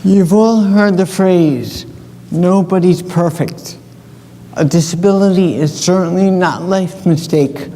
You've all heard the phrase, nobody's perfect. A disability is certainly not life's mistake,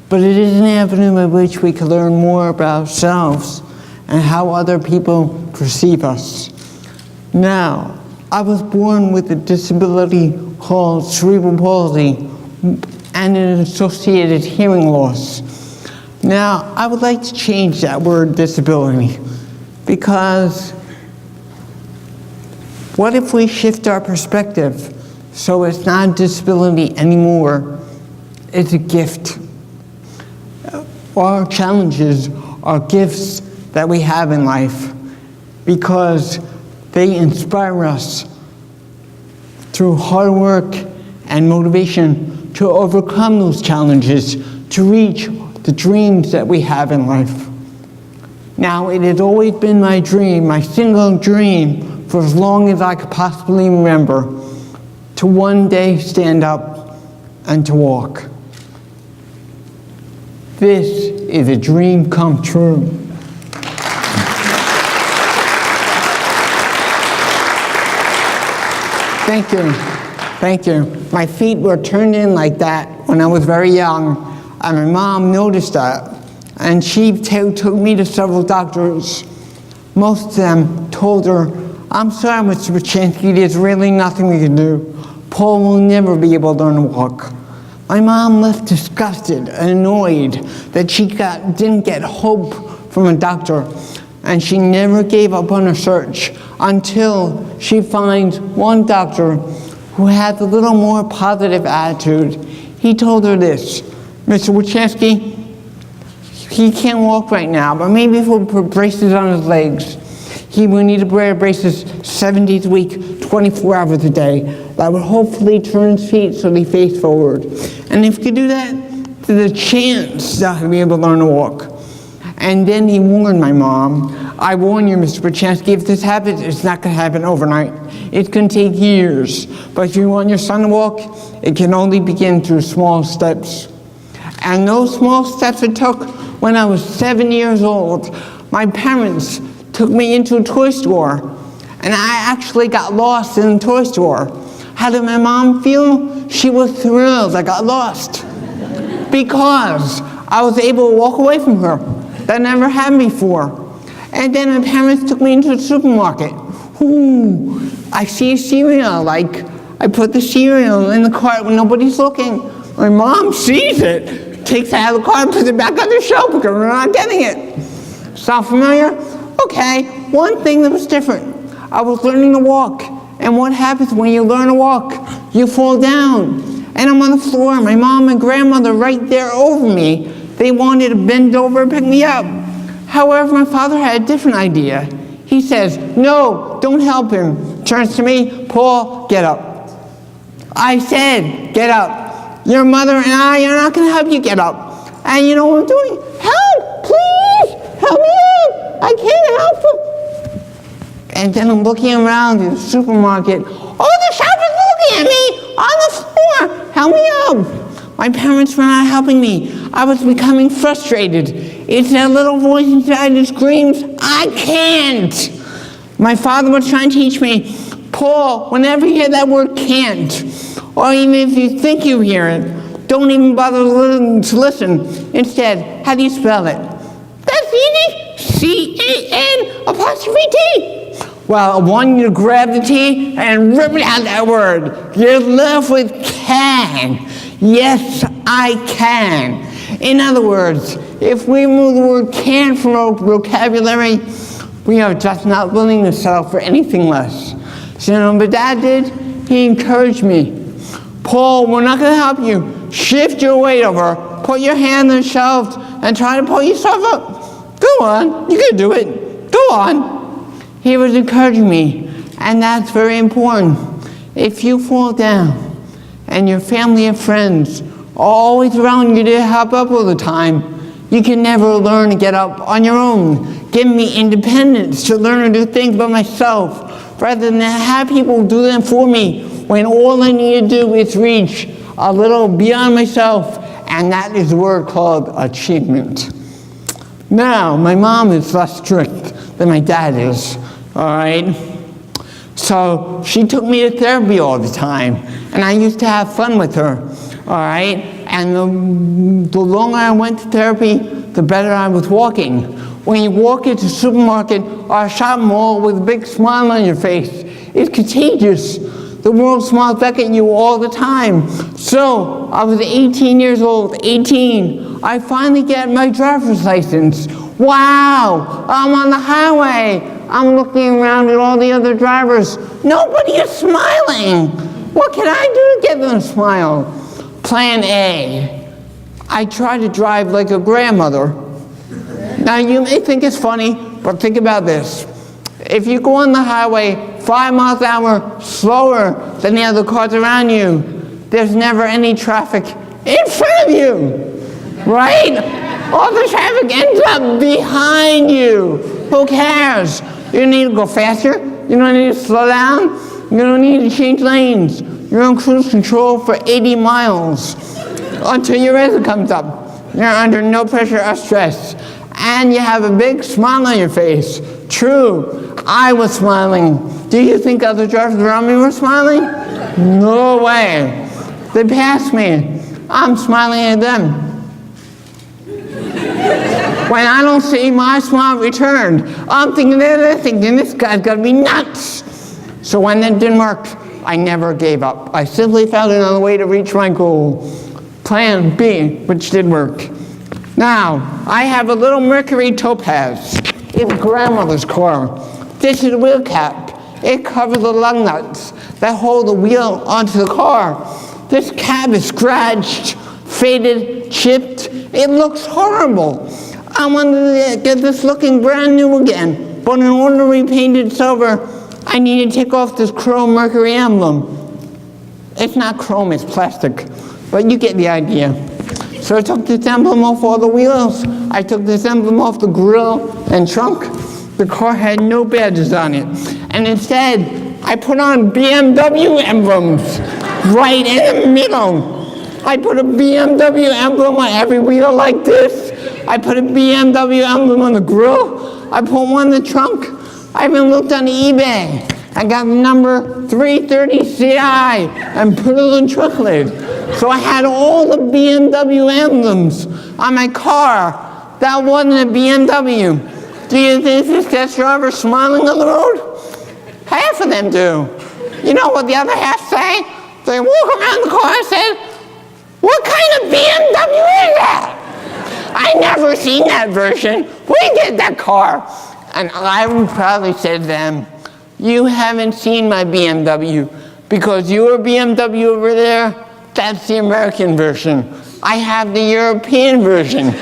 but it is an avenue by which we can learn more about ourselves and how other people perceive us. Now, I was born with a disability called cerebral palsy and an associated hearing loss. Now, I would like to change that word disability, because what if we shift our perspective so it's not a disability anymore, it's a gift. Our challenges are gifts that we have in life because they inspire us through hard work and motivation to overcome those challenges, to reach the dreams that we have in life. Now, it has always been my dream, my single dream, for as long as I could possibly remember, to one day stand up and to walk. This is a dream come true. Thank you, thank you. My feet were turned in like that when I was very young, and my mom noticed that, and she took me to several doctors. Most of them told her, "I'm sorry, Mr. Wichansky, there's really nothing we can do. Paul will never be able to learn to walk." My mom left disgusted and annoyed that she didn't get hope from a doctor, and she never gave up on her search until she finds one doctor who had a little more positive attitude. He told her this, "Mr. Wichansky, he can't walk right now, but maybe if we'll put braces on his legs, he will need to wear braces 7 days a week, 24 hours a day. That would hopefully turn his feet so they face forward. And if you could do that, there's a chance that he'll be able to learn to walk." And then he warned my mom, "I warn you, Mr. Wichansky, if this happens, it's not going to happen overnight. It can take years. But if you want your son to walk, it can only begin through small steps." And those small steps it took when I was 7 years old. My parents took me into a toy store, and I actually got lost in the toy store. How did my mom feel? She was thrilled I got lost, because I was able to walk away from her. That never happened before. And then my parents took me into the supermarket. Ooh, I see a cereal, I put the cereal in the cart when nobody's looking. My mom sees it, takes it out of the cart, puts it back on the shelf because we're not getting it. Sound familiar? Okay, one thing that was different. I was learning to walk. And what happens when you learn to walk? You fall down. And I'm on the floor, my mom and grandmother right there over me. They wanted to bend over and pick me up. However, my father had a different idea. He says, "No, don't help him." Turns to me, "Paul, get up." I said, "Get up. Your mother and I are not going to help you get up." And you know what I'm doing? "Help, please, help me up. I can't help him." And then I'm looking around in the supermarket. "Oh, the shop is looking at me on the floor. Help me up." My parents were not helping me. I was becoming frustrated. It's that little voice inside that screams, "I can't." My father was trying to teach me, "Paul, whenever you hear that word can't, or even if you think you hear it, don't even bother to listen. Instead, how do you spell it?" "That's easy, C-A-N''T. Well, I want you to grab the T and rip it out that word. You're left with can. Yes, I can. In other words, if we remove the word can from our vocabulary, we are just not willing to settle for anything less. So you know what Dad did? He encouraged me. "Paul, we're not going to help you. Shift your weight over. Put your hand on the shelf and try to pull yourself up. Go on, you can do it. Go on." He was encouraging me, and that's very important. If you fall down and your family and friends are always around you to help up all the time, you can never learn to get up on your own. Give me independence to learn to do things by myself, rather than have people do them for me, when all I need to do is reach a little beyond myself, and that is a word called achievement. Now, my mom is less strict than my dad is, all right? So she took me to therapy all the time, and I used to have fun with her, all right? And the longer I went to therapy, the better I was walking. When you walk into a supermarket or a shopping mall with a big smile on your face, it's contagious. The world smiles back at you all the time. So I was 18 years old, 18. I finally get my driver's license. Wow, I'm on the highway. I'm looking around at all the other drivers. Nobody is smiling. What can I do to get them to smile? Plan A. I try to drive like a grandmother. Now you may think it's funny, but think about this. If you go on the highway 5 miles an hour slower than the other cars around you, there's never any traffic in front of you, right? All the traffic ends up behind you. Who cares? You don't need to go faster. You don't need to slow down. You don't need to change lanes. You're on cruise control for 80 miles until your exit comes up. You're under no pressure or stress. And you have a big smile on your face. True, I was smiling. Do you think other drivers around me were smiling? No way. They passed me. I'm smiling at them. When I don't see my smile returned, I'm thinking they're thinking this guy's got to be nuts. So when that didn't work, I never gave up. I simply found another way to reach my goal. Plan B, which did work. Now, I have a little Mercury Topaz. It's grandmother's car. This is the wheel cap. It covers the lug nuts that hold the wheel onto the car. This cap is scratched, faded, chipped. It looks horrible. I wanted to get this looking brand new again, but in order to repaint it silver, I need to take off this chrome Mercury emblem. It's not chrome, it's plastic, but you get the idea. So I took this emblem off all the wheels. I took this emblem off the grille and trunk. The car had no badges on it. And instead, I put on BMW emblems right in the middle. I put a BMW emblem on every wheel like this. I put a BMW emblem on the grille. I put one in the trunk. I even looked on eBay. I got the number 330 CI and put it on the trunk lid. So I had all the BMW emblems on my car. That wasn't a BMW. Do you think this test driver smiling on the road? Half of them do. You know what the other half say? They walk around the car and say, "What kind of BMW is that? I never seen that version. Where did that car?" And I would probably say to them, "You haven't seen my BMW because your BMW over there, that's the American version. I have the European version.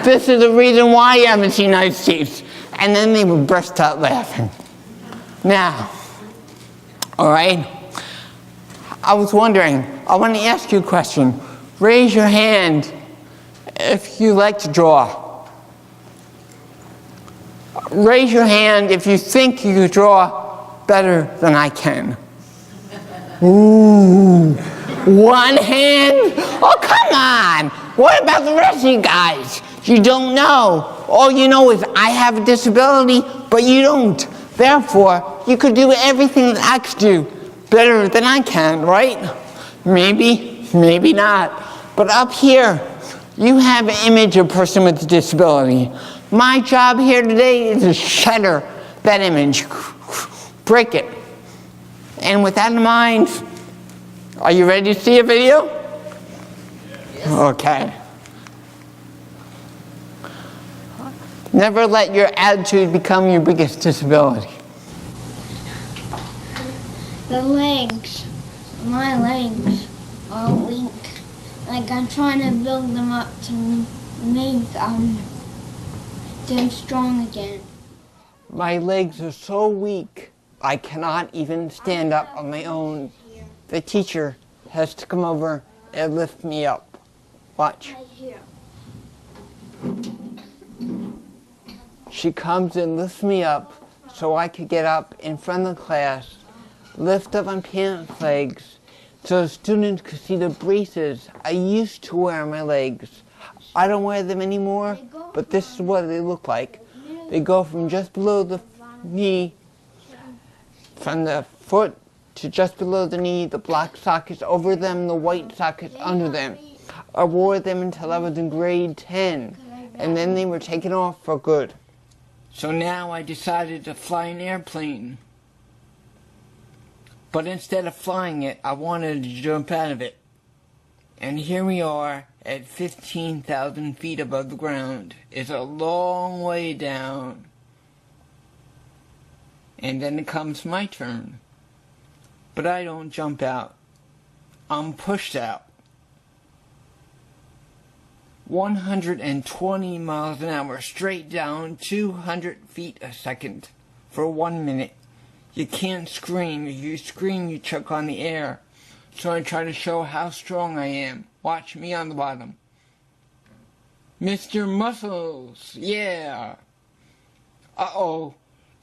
This is the reason why you haven't seen the United States." And then they would burst out laughing. Now, all right, I was wondering, I want to ask you a question. Raise your hand if you like to draw. Raise your hand if you think you could draw better than I can. Ooh, one hand? Oh, come on. What about the rest of you guys? You don't know. All you know is I have a disability, but you don't. Therefore, you could do everything that I could do better than I can, right? Maybe, maybe not. But up here, you have an image of a person with a disability. My job here today is to shatter that image, break it. And with that in mind, are you ready to see a video? Yes. Okay. Never let your attitude become your biggest disability. The legs, my legs are weak. Like I'm trying to build them up to make them strong again. My legs are so weak, I cannot even stand up on my own. The teacher has to come over and lift me up. Watch. Right here. She comes and lifts me up so I could get up in front of the class, lift up my pants legs so the students could see the braces I used to wear on my legs. I don't wear them anymore, but this is what they look like. They go from just below the knee from the foot to just below the knee, the black sockets over them, the white sockets under them. I wore them until I was in grade 10, and then they were taken off for good. So now I decided to fly an airplane. But instead of flying it, I wanted to jump out of it. And here we are at 15,000 feet above the ground. It's a long way down. And then it comes my turn. But I don't jump out. I'm pushed out. 120 miles an hour, straight down, 200 feet a second for 1 minute. You can't scream. If you scream, you choke on the air. So I try to show how strong I am. Watch me on the bottom. Mr. Muscles, yeah. Uh-oh.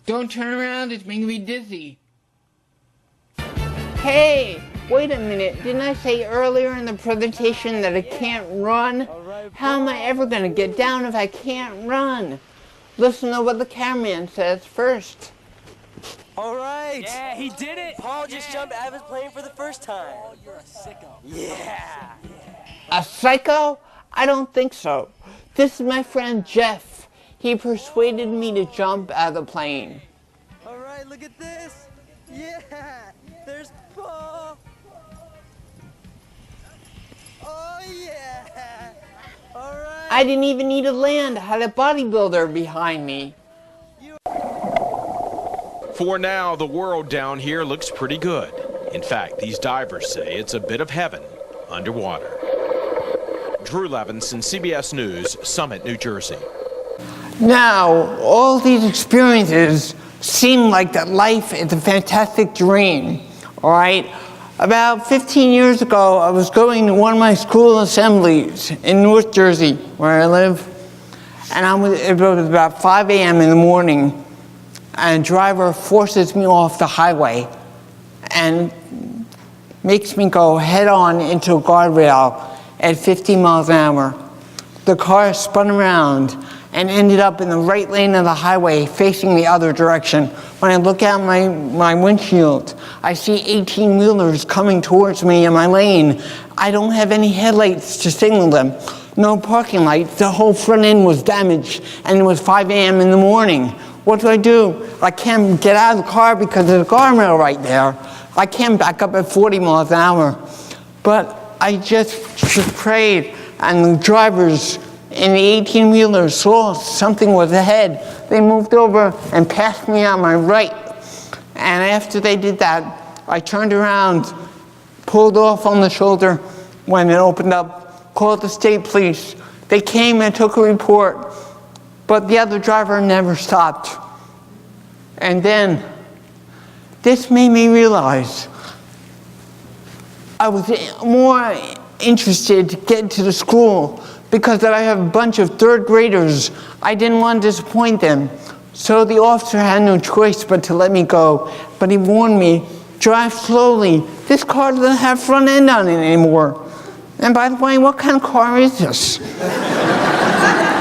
Don't turn around, it's making me dizzy. Hey, wait a minute. Didn't I say earlier in the presentation that I can't run? How am I ever going to get down if I can't run? Listen to what the cameraman says first. All right. Yeah, he did it. Paul just jumped out of his plane for the first time. Oh, you're a sicko. Yeah. A psycho? I don't think so. This is my friend Jeff. He persuaded me to jump out of the plane. All right, look at this. Yeah. There's Paul. Oh, yeah. All right. I didn't even need to land. I had a bodybuilder behind me. For now, the world down here looks pretty good. In fact, these divers say it's a bit of heaven underwater. Drew Levinson, CBS News, Summit, New Jersey. Now, all these experiences seem like that life is a fantastic dream, all right? About 15 years ago, I was going to one of my school assemblies in North Jersey, where I live, and it was about 5 a.m. in the morning, and a driver forces me off the highway and makes me go head-on into a guardrail at 50 miles an hour. The car spun around and ended up in the right lane of the highway facing the other direction. When I look out my windshield, I see 18-wheelers coming towards me in my lane. I don't have any headlights to signal them. No parking lights. The whole front end was damaged, and it was 5 a.m. in the morning. What do? I can't get out of the car because there's a guardrail right there. I can't back up at 40 miles an hour. But I just prayed, and the drivers in the 18-wheeler saw something was ahead. They moved over and passed me on my right. And after they did that, I turned around, pulled off on the shoulder when it opened up, called the state police. They came and took a report, but the other driver never stopped. And then this made me realize I was more interested to get to the school because I have a bunch of third graders. I didn't want to disappoint them. So the officer had no choice but to let me go. But he warned me, drive slowly. This car doesn't have front end on it anymore. And by the way, what kind of car is this?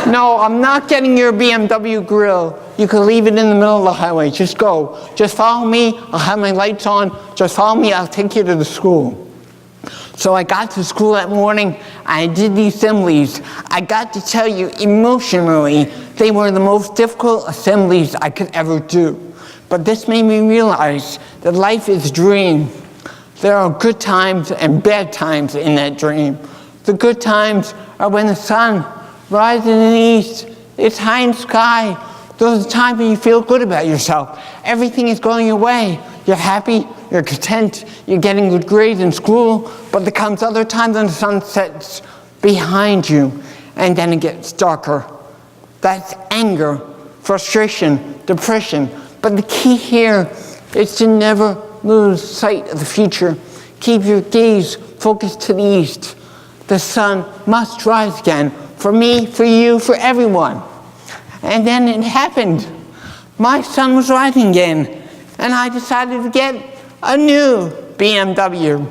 No, I'm not getting your BMW grill. You can leave it in the middle of the highway. Just go. Just follow me. I'll have my lights on. Just follow me. I'll take you to the school. So I got to school that morning. I did the assemblies. I got to tell you, emotionally, they were the most difficult assemblies I could ever do. But this made me realize that life is a dream. There are good times and bad times in that dream. The good times are when the sun rises in the east, it's high in the sky. Those are times when you feel good about yourself. Everything is going your way. You're happy, you're content, you're getting good grades in school, but there comes other times when the sun sets behind you, and then it gets darker. That's anger, frustration, depression. But the key here is to never lose sight of the future. Keep your gaze focused to the east. The sun must rise again, for me, for you, for everyone. And then it happened. My sun was rising again, and I decided to get a new BMW.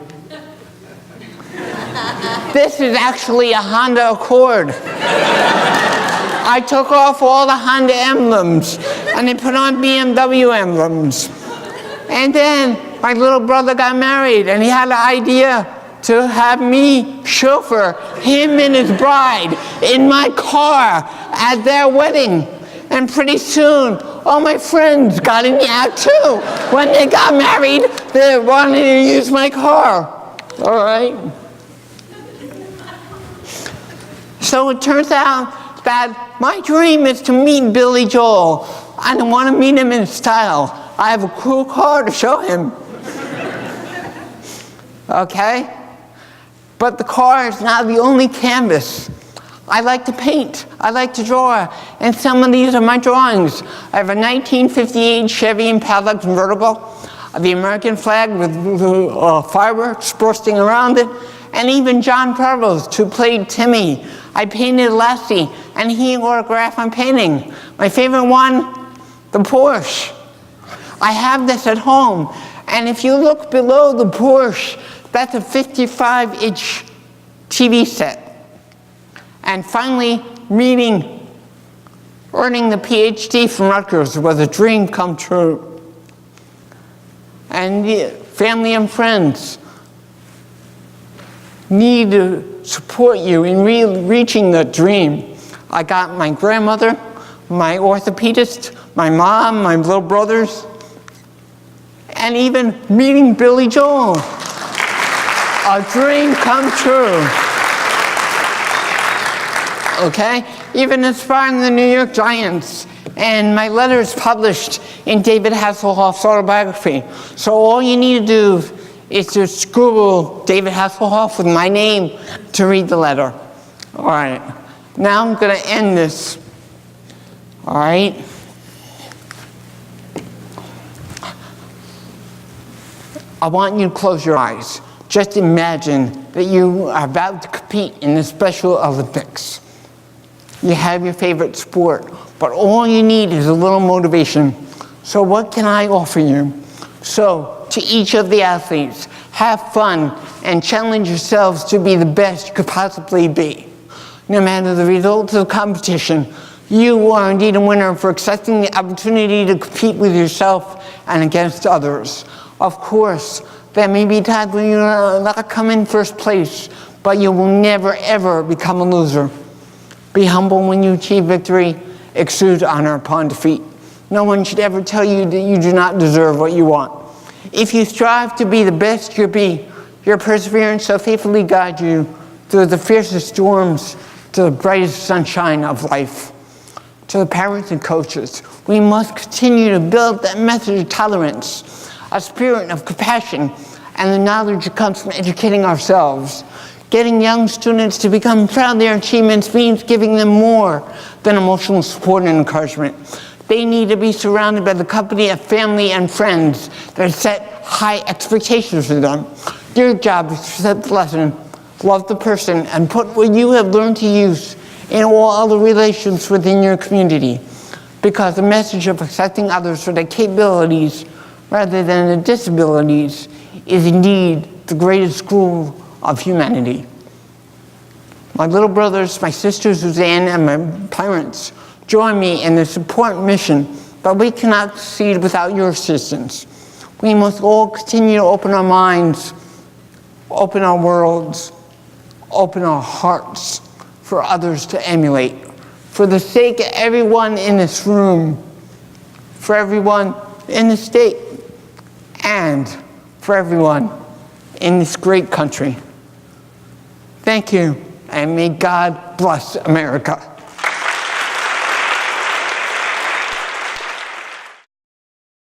This is actually a Honda Accord. I took off all the Honda emblems, and they put on BMW emblems. And then my little brother got married, and he had an idea to have me chauffeur him and his bride in my car at their wedding. And pretty soon, all my friends got in the act too. When they got married, they wanted to use my car. All right? So it turns out that my dream is to meet Billy Joel. I don't want to meet him in style. I have a cool car to show him. Okay? But the car is not the only canvas. I like to paint, I like to draw, and some of these are my drawings. I have a 1958 Chevy Impala convertible, the American flag with fireworks bursting around it, and even John Provost, who played Timmy. I painted Lassie, and he autographed my painting. My favorite one, the Porsche. I have this at home, and if you look below the Porsche, that's a 55-inch TV set. And finally, earning the PhD from Rutgers was a dream come true. And family and friends need to support you in reaching the dream. I got my grandmother, my orthopedist, my mom, my little brothers, and even meeting Billy Joel. A dream come true. Okay? Even inspiring the New York Giants. And my letters published in David Hasselhoff's autobiography. So all you need to do is just Google David Hasselhoff with my name to read the letter. All right. Now I'm going to end this. All right? I want you to close your eyes. Just imagine that you are about to compete in the Special Olympics. You have your favorite sport, but all you need is a little motivation. So what can I offer you? So to each of the athletes, have fun and challenge yourselves to be the best you could possibly be. No matter the results of the competition, you are indeed a winner for accepting the opportunity to compete with yourself and against others. Of course, there may be times when you not come in first place, but you will never ever become a loser. Be humble when you achieve victory. Exude honor upon defeat. No one should ever tell you that you do not deserve what you want. If you strive to be the best you'll be, your perseverance shall faithfully guide you through the fiercest storms to the brightest sunshine of life. To the parents and coaches, we must continue to build that message of tolerance, a spirit of compassion, and the knowledge that comes from educating ourselves. Getting young students to become proud of their achievements means giving them more than emotional support and encouragement. They need to be surrounded by the company of family and friends that set high expectations for them. Your job is to set the lesson, love the person, and put what you have learned to use in all other relations within your community. Because the message of accepting others for their capabilities rather than their disabilities is indeed the greatest school of humanity. My little brothers, my sister Suzanne, and my parents join me in this important mission, but we cannot succeed without your assistance. We must all continue to open our minds, open our worlds, open our hearts for others to emulate. For the sake of everyone in this room, for everyone in the state, and for everyone in this great country. Thank you, and may God bless America.